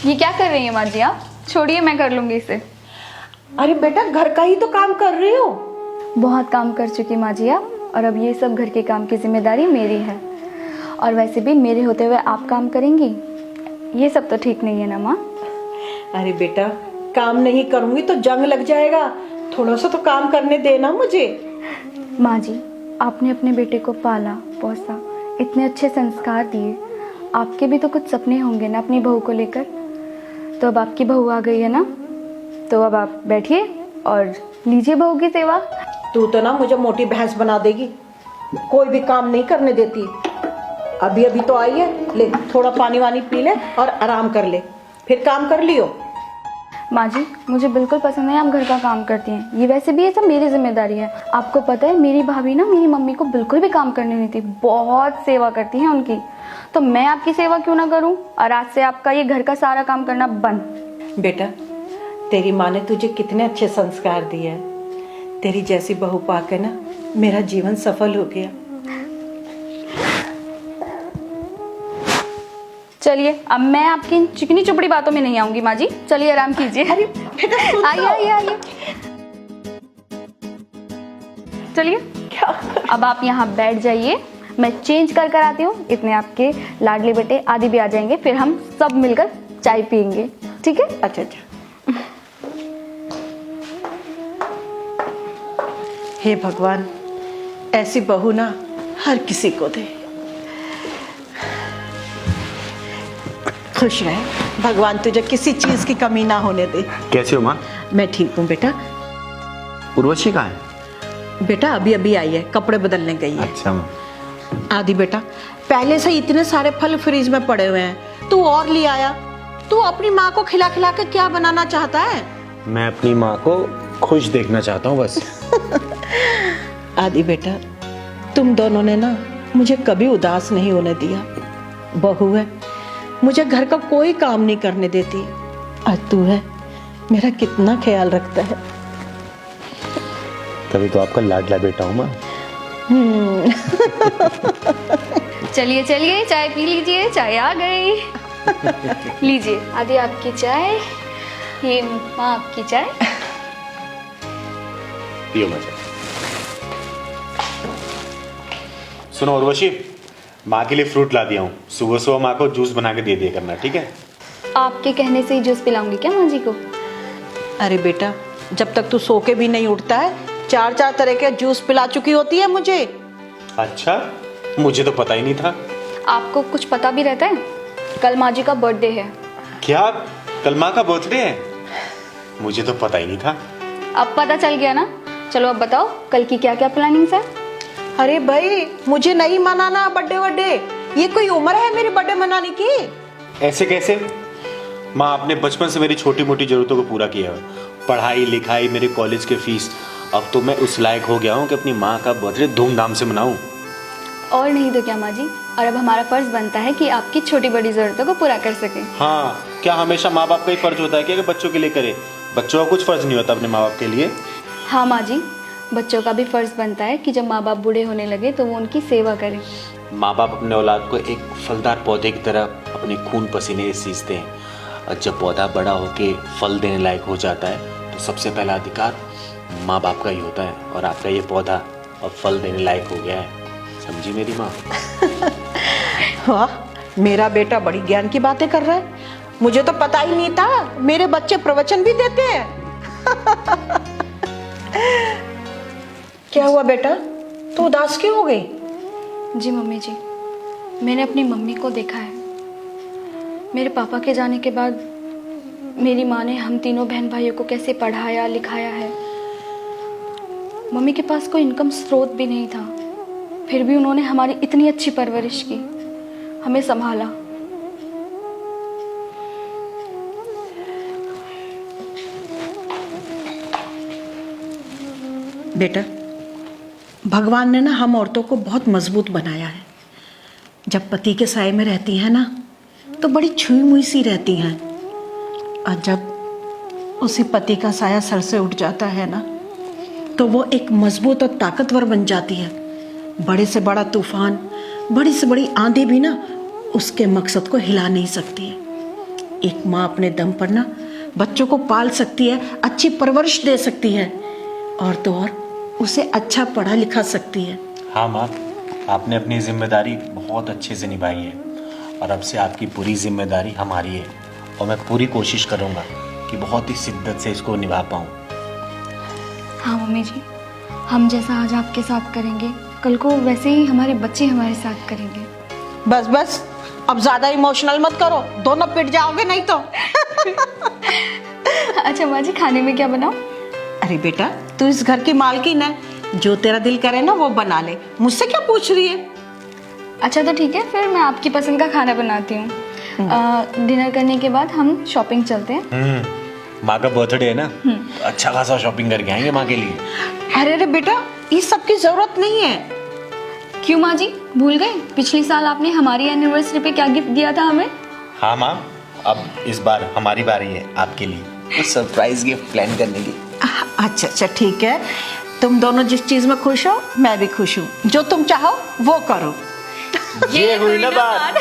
ये क्या कर रही हैं माँ जी आप? छोड़िए, मैं कर लूंगी इसे। अरे बेटा, घर का ही तो काम कर रही हो। बहुत काम कर चुकी माँ जी आप, और अब ये सब घर के काम की जिम्मेदारी मेरी है। और वैसे भी मेरे होते हुए आप काम करेंगी, ये सब तो ठीक नहीं है ना माँ। अरे बेटा, काम नहीं करूंगी तो जंग लग जाएगा। थोड़ा सा तो काम करने देना मुझे। माँ जी, आपने अपने बेटे को पाला पोसा, इतने अच्छे संस्कार दिए, आपके भी तो कुछ सपने होंगे ना अपनी बहू को लेकर। तो अब आपकी बहू आ गई है ना, तो अब आप बैठिए और लीजिए बहू की सेवा। तू तो ना मुझे मोटी भैंस बना देगी, कोई भी काम नहीं करने देती। अभी अभी तो आई है, ले थोड़ा पानी वानी पी ले और आराम कर ले, फिर काम कर लियो। माँ जी, मुझे बिल्कुल पसंद है आप घर का काम करती हैं। ये वैसे भी ये सब मेरी जिम्मेदारी है। आपको पता है मेरी भाभी ना मेरी मम्मी को बिल्कुल भी काम करने नहीं देती, बहुत सेवा करती हैं उनकी। तो मैं आपकी सेवा क्यों ना करूं? और आज से आपका ये घर का सारा काम करना बंद। बेटा, तेरी माँ ने तुझे कितने अच्छे संस्कार दिए हैं। तेरी जैसी बहू पाके ना मेरा जीवन सफल हो गया। चलिए, अब मैं आपकी इन चिकनी चुपड़ी बातों में नहीं आऊंगी माँ जी। चलिए आराम कीजिए। अरे बेटा, सुन आइए आइए आइए। चलिए, अब आप यहाँ बैठ जाइए, मैं चेंज कर कर आती हूँ। इतने आपके लाडले बेटे आदि भी आ जाएंगे, फिर हम सब मिलकर चाय पियेंगे, ठीक है? अच्छा अच्छा। हे भगवान, ऐसी बहू ना हर किसी को दे। खुश रहे, भगवान तुझे किसी चीज की कमी ना होने दे। कैसे हो माँ? मैं ठीक हूँ बेटा। उर्वशी कहाँ है? बेटा अभी अभी आई है, कपड़े बदलने गई है। अच्छा माँ। आदि बेटा, पहले से इतने सारे फल फ्रीज में पड़े हुए हैं, तू और ले आया। तू अपनी माँ को खिला खिला के क्या बनाना चाहता है? मैं अपनी माँ को खुश देखना चाहता हूँ बस। आदि बेटा, तुम दोनों ने ना मुझे कभी उदास नहीं होने दिया। बहू है, मुझे घर का कोई काम नहीं करने देती, और तू है, मेरा कितना ख्याल रखता है। तभी तो आपका लाडला बेटा हूँ माँ। चलिए चलिए, चाय पी लीजिए, चाय आ गई। लीजिए आदि आपकी चाय, ये माँ आपकी चाय। पियो मजा। सुनो उर्वशी, माँ के लिए फ्रूट ला दिया हूँ। सुबह सुबह माँ को जूस बना के दे दिया करना, ठीक है? आपके कहने से ही जूस पिलाऊंगी क्या माँ जी को? अरे बेटा, जब तक तू सो के भी नहीं उठता है, 4 तरह के जूस पिला चुकी होती है मुझे। अच्छा, मुझे तो पता ही नहीं था। आपको कुछ पता भी रहता है? कल माँ जी का बर्थडे है। क्या? कल माँ का बर्थडे है? मुझे तो पता ही नहीं था। अब पता चल गया ना? चलो अब बताओ कल की क्या क्या प्लानिंग्स है? अरे भाई, मुझे नहीं मनाना बर्थडे वर्डे। ये कोई उम्र है मेरी बर्थडे मनाने की? ऐसे कैसे? माँ, आपने बचपन से मेरी छोटी मोटी जरूरतों को पूरा किया है। पढ़ाई लिखाई, मेरे कॉलेज के फीस। अब तो मैं उस लायक हो गया हूँ कि अपनी माँ का बर्थडे धूमधाम से मनाऊं। और नहीं तो क्या माँ जी, और अब हमारा फर्ज बनता है कि आपकी छोटी बड़ी जरूरतों को पूरा कर सकें। हाँ, क्या हमेशा माँ बाप का ही फर्ज होता है कि बच्चों के लिए करे? बच्चों का कुछ फर्ज नहीं होता अपने माँ बाप के लिए? हाँ माँ जी, बच्चों का भी फर्ज बनता है कि जब माँ बाप बूढ़े होने लगे तो वो उनकी सेवा करें। माँ बाप अपने औलाद को एक फलदार पौधे की तरह अपने खून पसीने से सींचते हैं, और जब पौधा बड़ा होके फल देने लायक हो जाता है तो सबसे पहला अधिकार माँ बाप का ही होता है। और आपका ये पौधा अब फल देने लायक हो गया है, समझी मेरी माँ? वाह, मेरा बेटा बड़ी ज्ञान की बातें कर रहा है। मुझे तो पता ही नहीं था मेरे बच्चे प्रवचन भी देते हैं। क्या हुआ बेटा, तू उदास क्यों हो गई? जी मम्मी जी, मैंने अपनी मम्मी को देखा है। मेरे पापा के जाने के बाद मेरी माँ ने हम तीनों बहन भाइयों को कैसे पढ़ाया लिखाया है। मम्मी के पास कोई इनकम स्रोत भी नहीं था, फिर भी उन्होंने हमारी इतनी अच्छी परवरिश की, हमें संभाला। बेटा, भगवान ने ना हम औरतों को बहुत मजबूत बनाया है। जब पति के साए में रहती हैं ना तो बड़ी छुई मुई सी रहती हैं, और जब उसी पति का साया सर से उठ जाता है ना तो वो एक मजबूत और ताकतवर बन जाती है। बड़े से बड़ा तूफान, बड़ी से बड़ी आंधी भी ना उसके मकसद को हिला नहीं सकती है। एक माँ अपने दम पर ना बच्चों को पाल सकती है, अच्छी परवरिश दे सकती है और तो और उसे अच्छा पढ़ा लिखा सकती है। हाँ माँ, आपने अपनी जिम्मेदारी बहुत अच्छे से निभाई है और अब से आपकी पूरी जिम्मेदारी हमारी है और मैं पूरी कोशिश करूँगा कि बहुत ही शिद्दत से इसको निभा पाऊँ। हाँ मम्मी जी, हम जैसा आज आपके साथ करेंगे कल को वैसे ही हमारे बच्चे हमारे साथ करेंगे। बस बस, अब ज्यादा इमोशनल मत करो, दोनों पिट जाओगे नहीं तो। अच्छा माँ जी, खाने में क्या बनाऊँ? अरे बेटा, तू इस घर की मालकिन है, जो तेरा दिल करे ना वो बना ले, मुझसे क्या पूछ रही है? अच्छा तो ठीक है, फिर मैं आपकी पसंद का खाना बनाती हूँ। डिनर करने के बाद हम शॉपिंग चलते हैं। माँ का बर्थडे है ना, तो अच्छा खासा शॉपिंग करके आएंगे माँ के लिए। अरे अरे बेटा, इस सब की जरूरत नहीं है। क्यों माँ जी, भूल गए पिछली साल आपने हमारी एनिवर्सरी पे क्या गिफ्ट दिया था हमें? हाँ माँ, अब इस बार हमारी बारी है आपके लिए तो सरप्राइज गिफ्ट प्लान करने की। अच्छा अच्छा ठीक है, तुम दोनों जिस चीज में खुश हो मैं भी खुश हूँ, जो तुम चाहो वो करो। ये हुई ना बात।